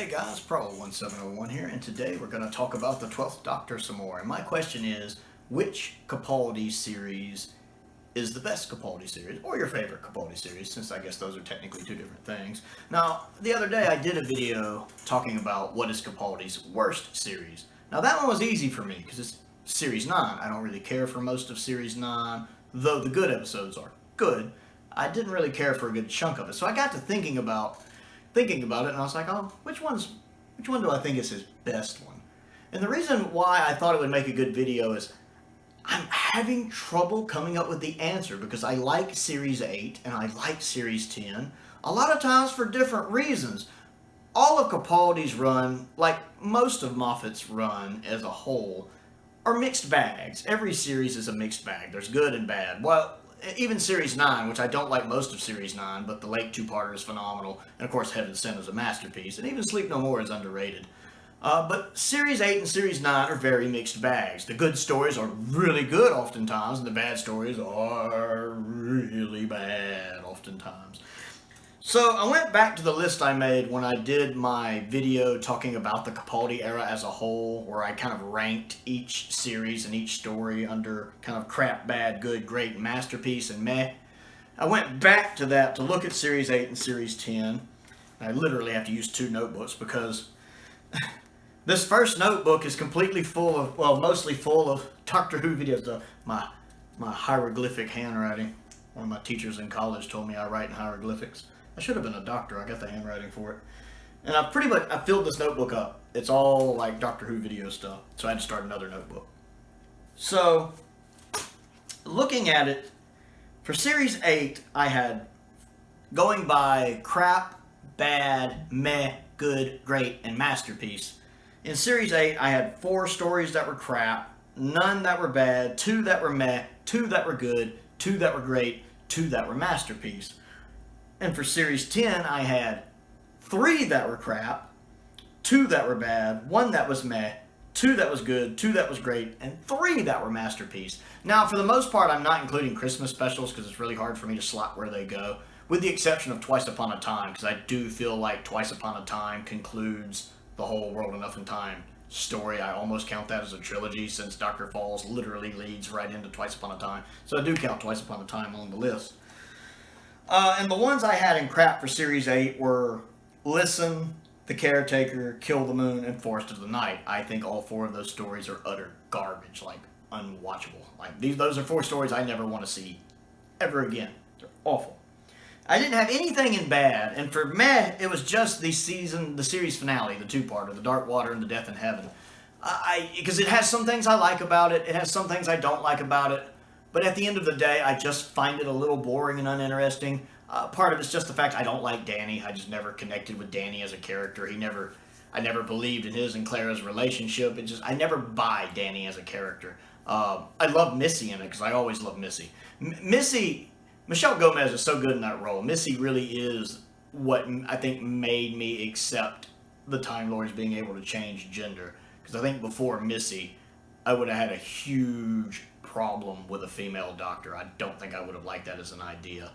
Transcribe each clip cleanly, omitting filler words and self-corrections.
Hey guys, Pro1701 here, and today we're going to talk about the 12th Doctor some more. And my question is, which Capaldi series is the best Capaldi series, or your favorite Capaldi series, since I guess those are technically two different things. Now, the other day I did a video talking about what is Capaldi's worst series. Now that one was easy for me, because it's Series 9. I don't really care for most of Series 9, though the good episodes are good. I didn't really care for a good chunk of it, so I got to thinking about it, and I was like, oh, which one do I think is his best one? And the reason why I thought it would make a good video is I'm having trouble coming up with the answer, because I like Series 8 and I like Series 10, a lot of times for different reasons. All of Capaldi's run, like most of Moffat's run as a whole, are mixed bags. Every series is a mixed bag. There's good and bad. Well, even Series 9, which I don't like most of Series 9, but the late two-parter is phenomenal, and of course Heaven Sent is a masterpiece, and even Sleep No More is underrated. But Series 8 and Series 9 are very mixed bags. The good stories are really good oftentimes, and the bad stories are really bad oftentimes. So I went back to the list I made when I did my video talking about the Capaldi era as a whole, where I kind of ranked each series and each story under kind of crap, bad, good, great, masterpiece, and meh. I went back to that to look at Series 8 and Series 10. I literally have to use two notebooks because this first notebook is completely full of, well, mostly full of Doctor Who videos. My hieroglyphic handwriting. One of my teachers in college told me I write in hieroglyphics. I should have been a doctor. I got the handwriting for it. And I filled this notebook up. It's all like Doctor Who video stuff. So I had to start another notebook. So, looking at it, for Series 8, I had going by crap, bad, meh, good, great, and masterpiece. In Series 8, I had 4 stories that were crap, none that were bad, 2 that were meh, 2 that were good, 2 that were great, 2 that were masterpiece. And for Series 10, I had 3 that were crap, 2 that were bad, 1 that was meh, 2 that was good, 2 that was great, and 3 that were masterpiece. Now, for the most part, I'm not including Christmas specials because it's really hard for me to slot where they go, with the exception of Twice Upon a Time, because I do feel like Twice Upon a Time concludes the whole World Enough in Time story. I almost count that as a trilogy, since Dr. Falls literally leads right into Twice Upon a Time. So I do count Twice Upon a Time on the list. And the ones I had in crap for Series 8 were Listen, The Caretaker, Kill the Moon, and Forest of the Night. I think all 4 of those stories are utter garbage, like unwatchable. Like those are 4 stories I never want to see ever again. They're awful. I didn't have anything in bad, and for meh, it was just the series finale, the 2-parter, The Dark Water and The Death in Heaven. Because it has some things I like about it, it has some things I don't like about it. But at the end of the day, I just find it a little boring and uninteresting. Part of it's just the fact I don't like Danny. I just never connected with Danny as a character. I never believed in his and Clara's relationship. I never buy Danny as a character. I love Missy in it, because I always love Missy. Michelle Gomez is so good in that role. Missy really is what I think made me accept the Time Lords being able to change gender. Because I think before Missy, I would have had a huge problem with a female doctor. I don't think I would have liked that as an idea.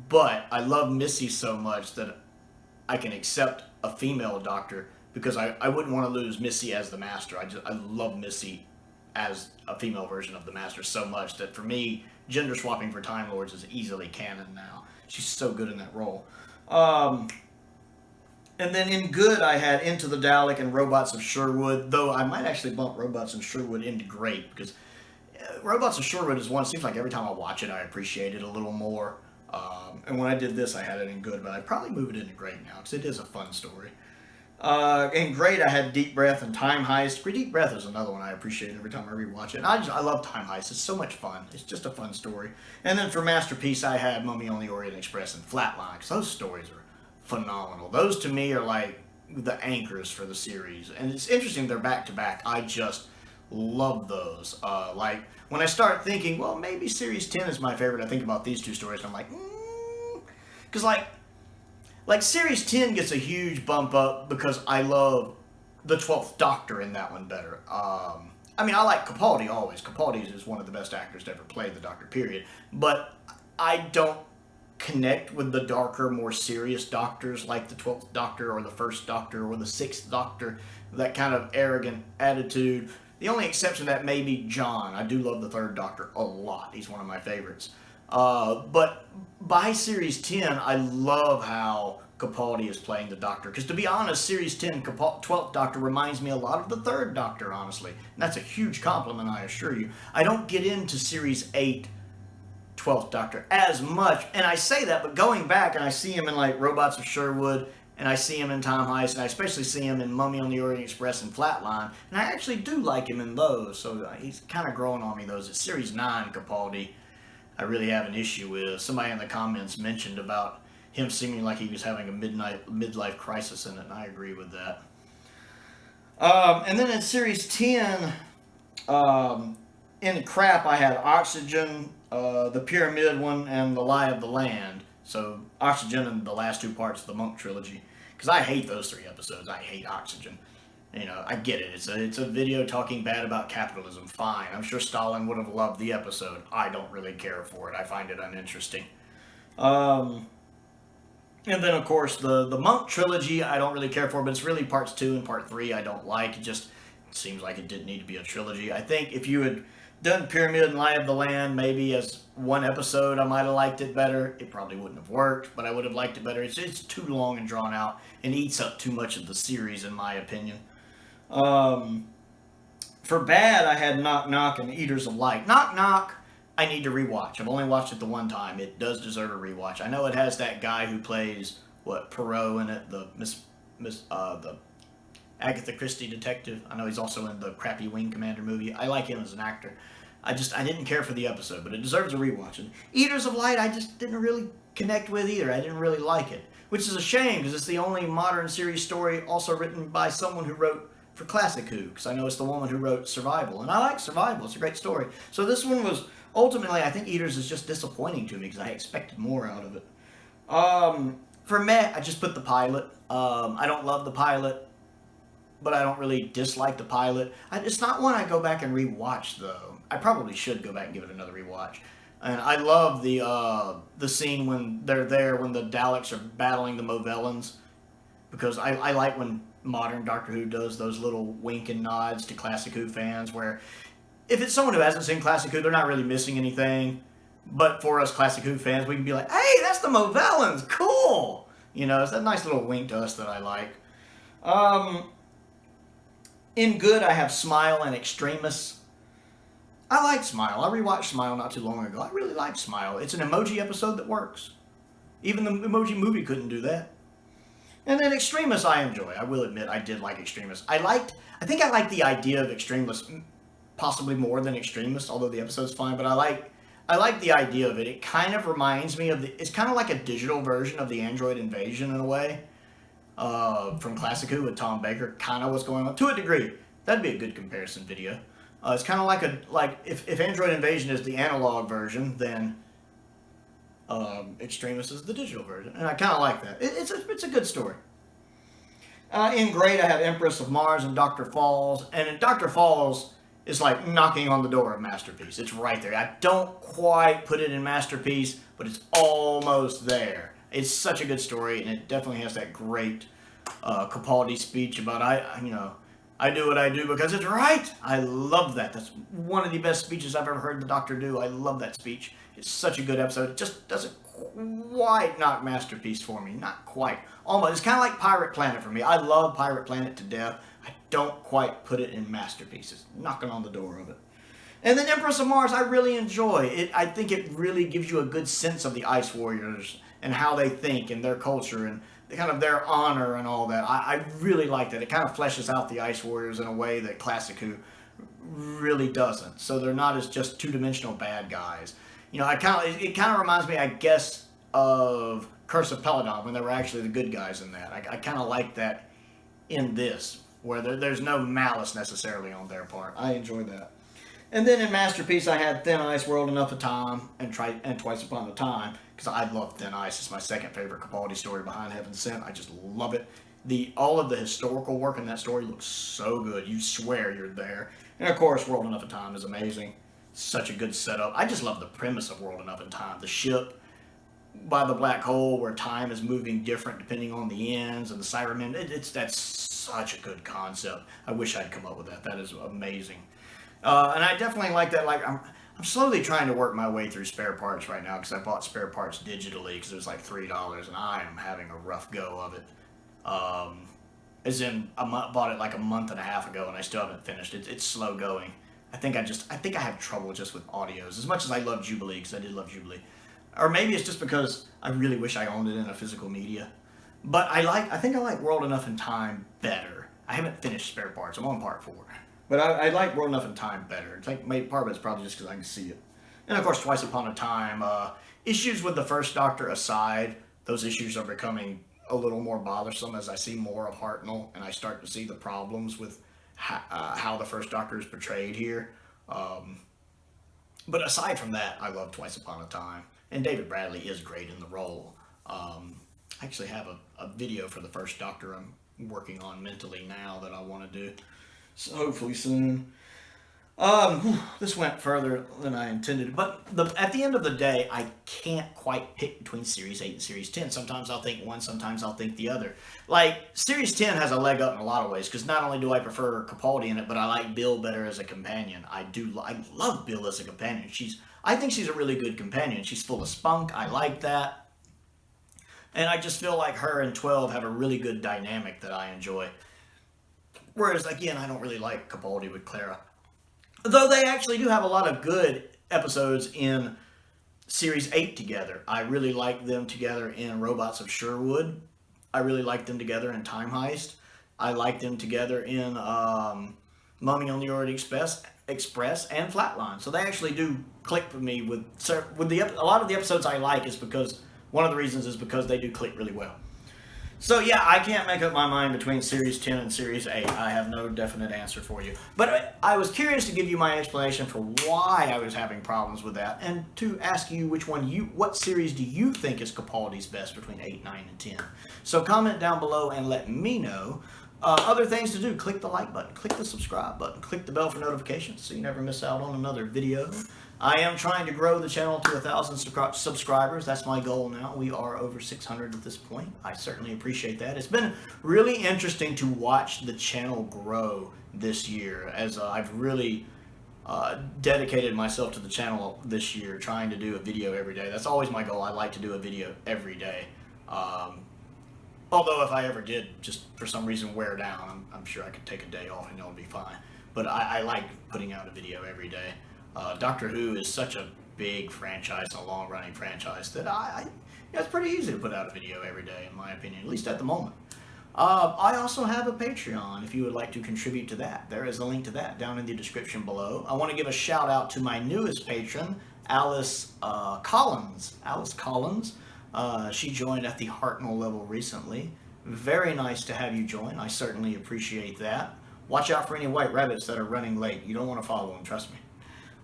But I love Missy so much that I can accept a female doctor, because I wouldn't want to lose Missy as the Master. I love Missy as a female version of the Master so much that for me, gender swapping for Time Lords is easily canon now. She's so good in that role. And then in good, I had Into the Dalek and Robots of Sherwood, though I might actually bump Robots of Sherwood into great, because Robots of Sherwood is one, it seems like every time I watch it, I appreciate it a little more. And when I did this, I had it in good, but I'd probably move it into great now, because it is a fun story. In great, I had Deep Breath and Time Heist. Deep Breath is another one I appreciate every time I rewatch it. And I love Time Heist. It's so much fun. It's just a fun story. And then for Masterpiece, I had Mummy on the Orient Express and Flatline, because those stories are phenomenal. Those, to me, are like the anchors for the series. And it's interesting they're back-to-back. I just love those. Like, when I start thinking, well, maybe Series 10 is my favorite, I think about these 2 stories, and I'm like, because, like, Series 10 gets a huge bump up because I love the 12th Doctor in that one better. I mean, I like Capaldi always. Capaldi is one of the best actors to ever play the Doctor, period. But I don't connect with the darker, more serious doctors like the 12th Doctor or the 1st Doctor or the 6th Doctor, that kind of arrogant attitude. The only exception to that may be John. I do love the 3rd Doctor a lot. He's one of my favorites. But by Series 10, I love how Capaldi is playing the Doctor. Because to be honest, Series 10, 12th Doctor reminds me a lot of the 3rd Doctor, honestly. And that's a huge compliment, I assure you. I don't get into Series 8, 12th Doctor as much. And I say that, but going back and I see him in like Robots of Sherwood, and I see him in Time Heist, and I especially see him in Mummy on the Orient Express and Flatline. And I actually do like him in those. So he's kind of growing on me, those. It's Series 9 Capaldi I really have an issue with. Somebody in the comments mentioned about him seeming like he was having a midlife crisis in it, and I agree with that. And then in Series 10, in crap, I had Oxygen, the Pyramid one, and The Lie of the Land. So Oxygen and the last 2 parts of the Monk trilogy. Because I hate those 3 episodes. I hate Oxygen. You know, I get it. It's a video talking bad about capitalism. Fine. I'm sure Stalin would have loved the episode. I don't really care for it. I find it uninteresting. And then, of course, the Monk trilogy I don't really care for, but it's really parts 2 and part 3 I don't like. It just seems like it didn't need to be a trilogy. I think if you had done Pyramid and Lie of the Land maybe as 1 episode, I might have liked it better. It probably wouldn't have worked, but I would have liked it better. It's too long and drawn out and eats up too much of the series, in my opinion. For bad, I had Knock Knock and Eaters of Light. Knock Knock, I need to rewatch. I've only watched it the 1 time. It does deserve a rewatch. I know it has that guy who plays Poirot in it, the Agatha Christie detective. I know he's also in the crappy Wing Commander movie. I like him as an actor. I didn't care for the episode, but it deserves a rewatch. And Eaters of Light, I just didn't really connect with either. I didn't really like it, which is a shame because it's the only modern series story also written by someone who wrote for Classic Who, because I know it's the woman who wrote Survival, and I like Survival. It's a great story. So this one was, ultimately, I think Eaters is just disappointing to me because I expected more out of it. For meh, I just put the pilot. I don't love the pilot, but I don't really dislike the pilot. It's not one I go back and rewatch, though. I probably should go back and give it another rewatch. And I love the scene when they're there, when the Daleks are battling the Movellans, because I like when modern Doctor Who does those little wink and nods to Classic Who fans, where if it's someone who hasn't seen Classic Who, they're not really missing anything. But for us Classic Who fans, we can be like, hey, that's the Movellans, cool! You know, it's that nice little wink to us that I like. In good, I have Smile and Extremis. I like Smile. I rewatched Smile not too long ago. I really like Smile. It's an emoji episode that works. Even the Emoji Movie couldn't do that. And then Extremis I enjoy. I will admit I did like Extremis. I think I liked the idea of Extremis possibly more than Extremis, although the episode's fine, but I like the idea of it. It kind of reminds me of it's kind of like a digital version of the Android Invasion in a way. From Classic Who with Tom Baker, kind of what's going on, to a degree. That'd be a good comparison video. It's kind of like if Android Invasion is the analog version, then Extremis is the digital version, and I kind of like that. It's a good story. In great, I have Empress of Mars and Dr. Falls, and in Dr. Falls, it's like knocking on the door of Masterpiece. It's right there. I don't quite put it in Masterpiece, but it's almost there. It's such a good story, and it definitely has that great Capaldi speech about I do what I do because it's right. I love that. That's one of the best speeches I've ever heard the Doctor do. I love that speech. It's such a good episode. It just doesn't quite knock Masterpiece for me. Not quite. Almost. It's kind of like Pirate Planet for me. I love Pirate Planet to death. I don't quite put it in Masterpiece. It's knocking on the door of it. And then Empress of Mars, I really enjoy. I think it really gives you a good sense of the Ice Warriors and how they think and their culture and kind of their honor and all that. I really like that. It kind of fleshes out the Ice Warriors in a way that Classic Who really doesn't. So they're not as just two-dimensional bad guys. You know, it kind of reminds me, I guess, of Curse of Peladon when they were actually the good guys in that. I kind of like that in this, where there's no malice necessarily on their part. I enjoy that. And then in Masterpiece, I had Thin Ice, World Enough of Time, and Twice Upon a Time, because I love Thin Ice. It's my second favorite Capaldi story behind Heaven Sent. I just love it. All of the historical work in that story looks so good. You swear you're there. And of course, World Enough of Time is amazing. Such a good setup. I just love the premise of World Enough of Time. The ship, by the black hole where time is moving different depending on the ends and the Cybermen. That's such a good concept. I wish I'd come up with that. That is amazing. And I definitely like that. Like I'm slowly trying to work my way through spare parts right now because I bought spare parts digitally because it was like $3 and I am having a rough go of it. As in, bought it like a month and a half ago and I still haven't finished it. It's slow going. I think I have trouble just with audios. As much as I love Jubilee, because I did love Jubilee. Or maybe it's just because I really wish I owned it in a physical media. But I think I like World Enough and Time better. I haven't finished spare parts. I'm on part 4. But I like World Enough and Time better. It's like part of it's probably just because I can see it. And of course, Twice Upon a Time. Issues with the First Doctor aside, those issues are becoming a little more bothersome as I see more of Hartnell and I start to see the problems with how the First Doctor is portrayed here. But aside from that, I love Twice Upon a Time. And David Bradley is great in the role. I actually have a video for the First Doctor I'm working on mentally now that I want to do. So hopefully soon. This went further than I intended. But at the end of the day, I can't quite pick between Series 8 and Series 10. Sometimes I'll think one, sometimes I'll think the other. Like, Series 10 has a leg up in a lot of ways, because not only do I prefer Capaldi in it, but I like Bill better as a companion. I love Bill as a companion. I think she's a really good companion. She's full of spunk. I like that. And I just feel like her and 12 have a really good dynamic that I enjoy. Whereas, again, I don't really like Capaldi with Clara. Though they actually do have a lot of good episodes in Series 8 together. I really like them together in Robots of Sherwood. I really like them together in Time Heist. I like them together in Mummy on the Orient Express and Flatline. So they actually do click for me with a lot of the episodes I like is because one of the reasons is because they do click really well. So yeah, I can't make up my mind between Series 10 and Series 8. I have no definite answer for you. But I was curious to give you my explanation for why I was having problems with that, and to ask you what series do you think is Capaldi's best between 8, 9, and 10. So comment down below and let me know. Other things to do, click the like button, click the subscribe button, click the bell for notifications so you never miss out on another video. I am trying to grow the channel to 1,000 subscribers. That's my goal now. We are over 600 at this point. I certainly appreciate that. It's been really interesting to watch the channel grow this year, as I've really dedicated myself to the channel this year, trying to do a video every day. That's always my goal. I like to do a video every day. Although if I ever did, just for some reason wear down, I'm sure I could take a day off and it'll be fine. But I like putting out a video every day. Doctor Who is such a big franchise, a long-running franchise, that it's pretty easy to put out a video every day, in my opinion, at least at the moment. I also have a Patreon if you would like to contribute to that. There is a link to that down in the description below. I want to give a shout out to my newest patron, Alice Collins. Alice Collins. She joined at the Hartnell level recently. Very nice to have you join. I certainly appreciate that. Watch out for any white rabbits that are running late. You don't want to follow them, trust me.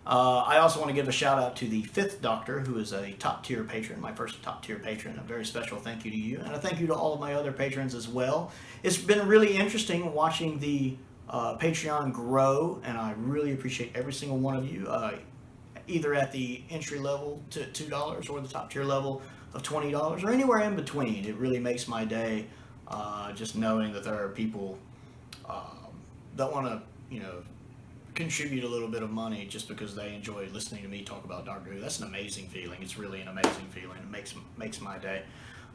I also want to give a shout out to the 5th Doctor, who is a top tier patron, my first top tier patron. A very special thank you to you, and a thank you to all of my other patrons as well. It's been really interesting watching the Patreon grow, and I really appreciate every single one of you, either at the entry level to $2 or the top tier level of $20 or anywhere in between. It really makes my day just knowing that there are people that want to, contribute a little bit of money just because they enjoy listening to me talk about Doctor Who. That's an amazing feeling. It's really an amazing feeling. It makes my day.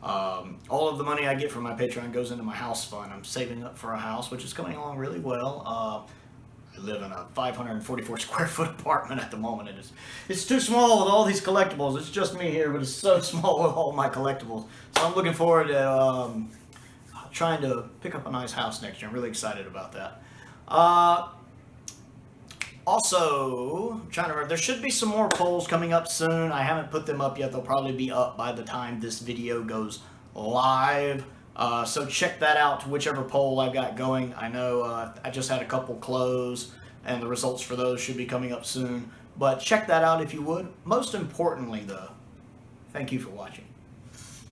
All of the money I get from my Patreon goes into my house fund. I'm saving up for a house, which is coming along really well. I live in a 544 square foot apartment at the moment. It's too small with all these collectibles. It's just me here, but it's so small with all my collectibles. So I'm looking forward to trying to pick up a nice house next year. I'm really excited about that. Also, I'm trying to remember, there should be some more polls coming up soon. I haven't put them up yet. They'll probably be up by the time this video goes live. So check that out, whichever poll I've got going. I know I just had a couple close, and the results for those should be coming up soon. But check that out if you would. Most importantly, though, thank you for watching.